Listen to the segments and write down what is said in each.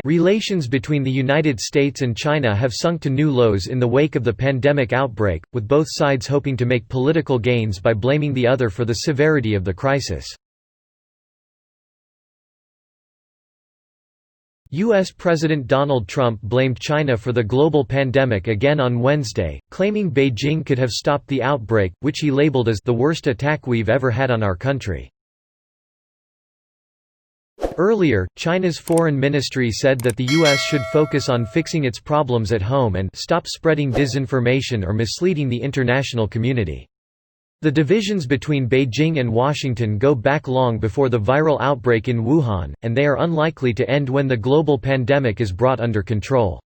Relations between the United States and China have sunk to new lows in the wake of the pandemic outbreak, with both sides hoping to make political gains by blaming the other for the severity of the crisis. U.S. President Donald Trump blamed China for the global pandemic again on Wednesday, claiming Beijing could have stopped the outbreak, which he labeled as the worst attack we've ever had on our country. Earlier, China's foreign ministry said that the U.S. should focus on fixing its problems at home and stop spreading disinformation or misleading the international community. The divisions between Beijing and Washington go back long before the viral outbreak in Wuhan, and they are unlikely to end when the global pandemic is brought under control.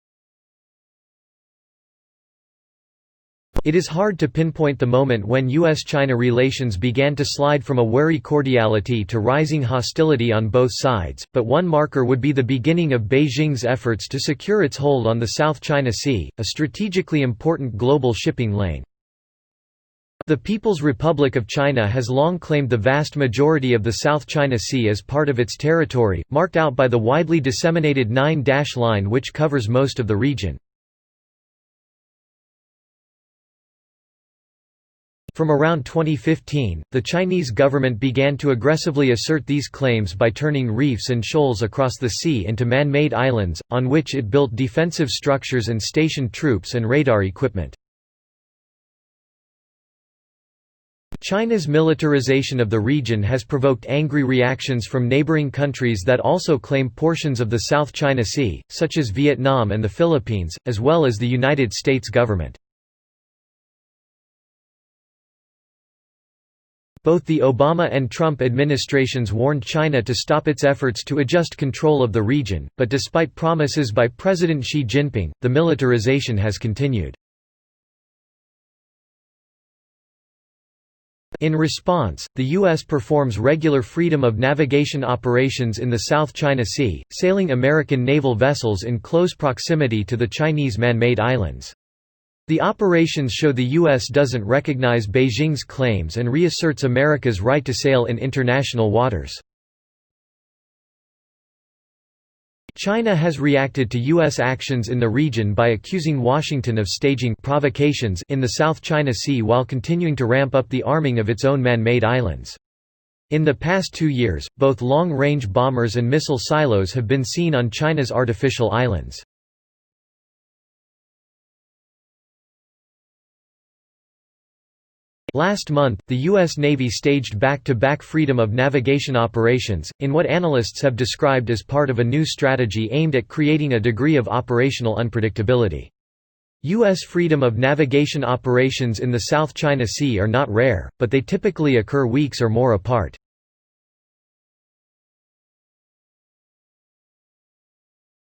It is hard to pinpoint the moment when U.S.-China relations began to slide from a wary cordiality to rising hostility on both sides, but one marker would be the beginning of Beijing's efforts to secure its hold on the South China Sea, a strategically important global shipping lane. The People's Republic of China has long claimed the vast majority of the South China Sea as part of its territory, marked out by the widely disseminated 9-dash line which covers most of the region. From around 2015, the Chinese government began to aggressively assert these claims by turning reefs and shoals across the sea into man-made islands, on which it built defensive structures and stationed troops and radar equipment. China's militarization of the region has provoked angry reactions from neighboring countries that also claim portions of the South China Sea, such as Vietnam and the Philippines, as well as the United States government. Both the Obama and Trump administrations warned China to stop its efforts to adjust control of the region, but despite promises by President Xi Jinping, the militarization has continued. In response, the U.S. performs regular freedom of navigation operations in the South China Sea, sailing American naval vessels in close proximity to the Chinese man-made islands. The operations show the U.S. doesn't recognize Beijing's claims and reasserts America's right to sail in international waters. China has reacted to U.S. actions in the region by accusing Washington of staging provocations in the South China Sea while continuing to ramp up the arming of its own man-made islands. In the past 2 years, both long-range bombers and missile silos have been seen on China's artificial islands. Last month, the U.S. Navy staged back-to-back freedom of navigation operations, in what analysts have described as part of a new strategy aimed at creating a degree of operational unpredictability. U.S. freedom of navigation operations in the South China Sea are not rare, but they typically occur weeks or more apart.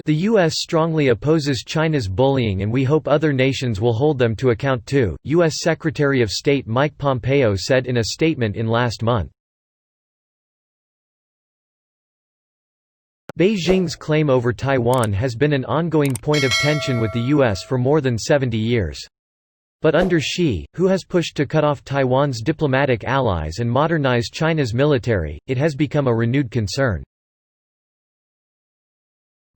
The U.S. strongly opposes China's bullying and we hope other nations will hold them to account too, U.S. Secretary of State Mike Pompeo said in a statement in last month. Beijing's claim over Taiwan has been an ongoing point of tension with the U.S. for more than 70 years. But under Xi, who has pushed to cut off Taiwan's diplomatic allies and modernize China's military, it has become a renewed concern.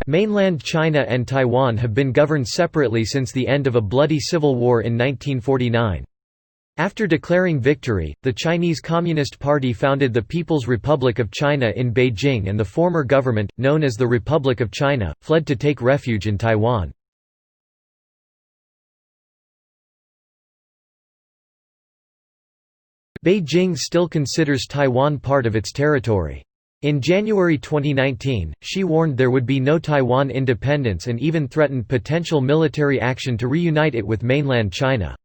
Mainland China and Taiwan have been governed separately since the end of a bloody civil war in 1949. After declaring victory, the Chinese Communist Party founded the People's Republic of China in Beijing and the former government, known as the Republic of China, fled to take refuge in Taiwan. Beijing still considers Taiwan part of its territory. In January 2019, Xi warned there would be no Taiwan independence and even threatened potential military action to reunite it with mainland China.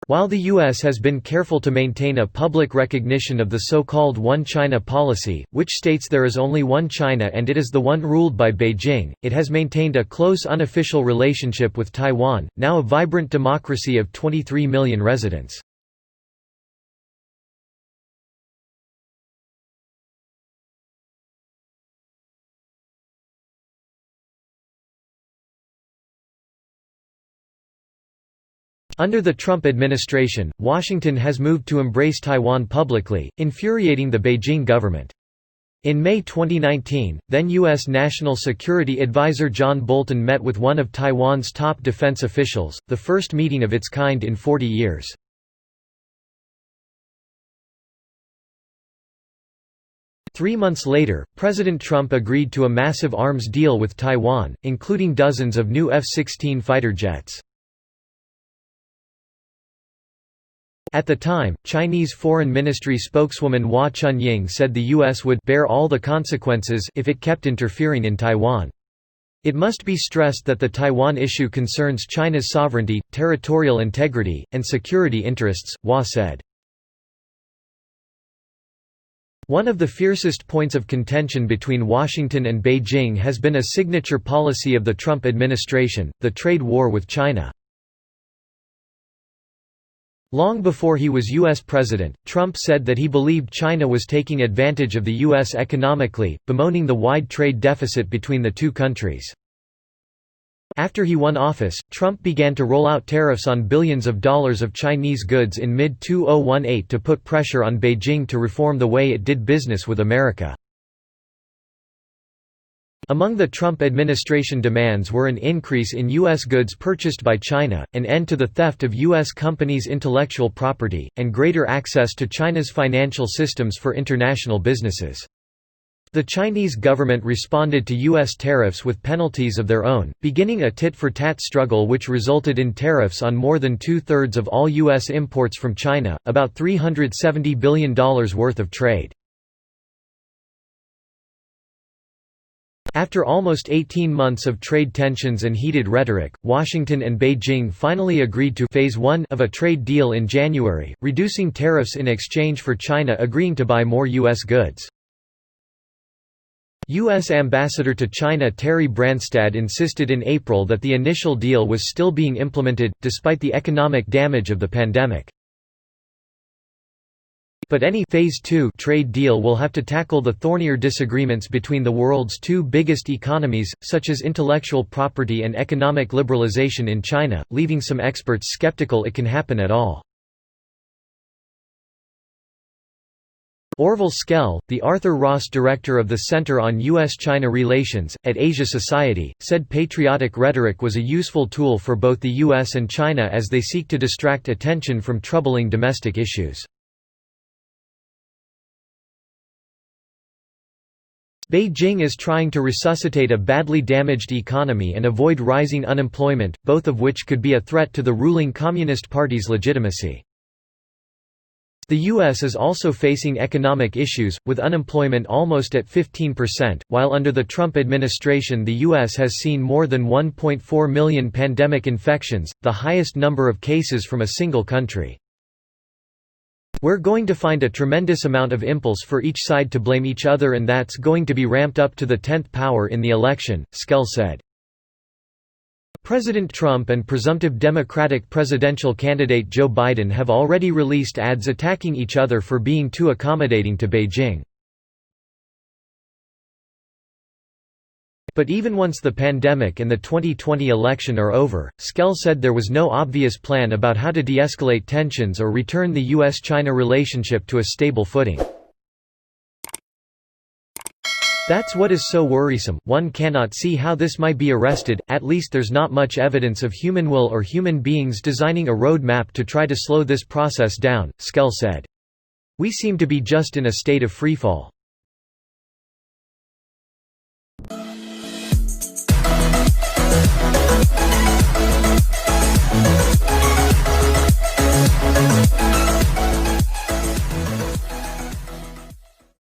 While the U.S. has been careful to maintain a public recognition of the so-called One China policy, which states there is only one China and it is the one ruled by Beijing, it has maintained a close unofficial relationship with Taiwan, now a vibrant democracy of 23 million residents. Under the Trump administration, Washington has moved to embrace Taiwan publicly, infuriating the Beijing government. In May 2019, then U.S. National Security Advisor John Bolton met with one of Taiwan's top defense officials, the first meeting of its kind in 40 years. Three months later, President Trump agreed to a massive arms deal with Taiwan, including dozens of new F-16 fighter jets. At the time, Chinese Foreign Ministry spokeswoman Hua Chunying said the U.S. would bear all the consequences if it kept interfering in Taiwan. It must be stressed that the Taiwan issue concerns China's sovereignty, territorial integrity, and security interests, Hua said. One of the fiercest points of contention between Washington and Beijing has been a signature policy of the Trump administration, the trade war with China. Long before he was U.S. president, Trump said that he believed China was taking advantage of the U.S. economically, bemoaning the wide trade deficit between the two countries. After he won office, Trump began to roll out tariffs on billions of dollars of Chinese goods in mid-2018 to put pressure on Beijing to reform the way it did business with America. Among the Trump administration demands were an increase in U.S. goods purchased by China, an end to the theft of U.S. companies' intellectual property, and greater access to China's financial systems for international businesses. The Chinese government responded to U.S. tariffs with penalties of their own, beginning a tit-for-tat struggle which resulted in tariffs on more than two-thirds of all U.S. imports from China, about $370 billion worth of trade. After almost 18 months of trade tensions and heated rhetoric, Washington and Beijing finally agreed to Phase 1 of a trade deal in January, reducing tariffs in exchange for China agreeing to buy more U.S. goods. U.S. Ambassador to China Terry Branstad insisted in April that the initial deal was still being implemented, despite the economic damage of the pandemic. But any Phase 2 trade deal will have to tackle the thornier disagreements between the world's two biggest economies, such as intellectual property and economic liberalization in China, leaving some experts skeptical it can happen at all. Orville Skell, the Arthur Ross director of the Center on U.S.-China Relations, at Asia Society, said patriotic rhetoric was a useful tool for both the U.S. and China as they seek to distract attention from troubling domestic issues. Beijing is trying to resuscitate a badly damaged economy and avoid rising unemployment, both of which could be a threat to the ruling Communist Party's legitimacy. The U.S. is also facing economic issues, with unemployment almost at 15%, while under the Trump administration the U.S. has seen more than 1.4 million pandemic infections, the highest number of cases from a single country. "We're going to find a tremendous amount of impulse for each side to blame each other, and that's going to be ramped up to the 10th power in the election," Skell said. President Trump and presumptive Democratic presidential candidate Joe Biden have already released ads attacking each other for being too accommodating to Beijing. But even once the pandemic and the 2020 election are over, Skell said there was no obvious plan about how to de-escalate tensions or return the U.S.-China relationship to a stable footing. "That's what is so worrisome, one cannot see how this might be arrested, at least there's not much evidence of human will or human beings designing a road map to try to slow this process down," Skell said. "We seem to be just in a state of freefall."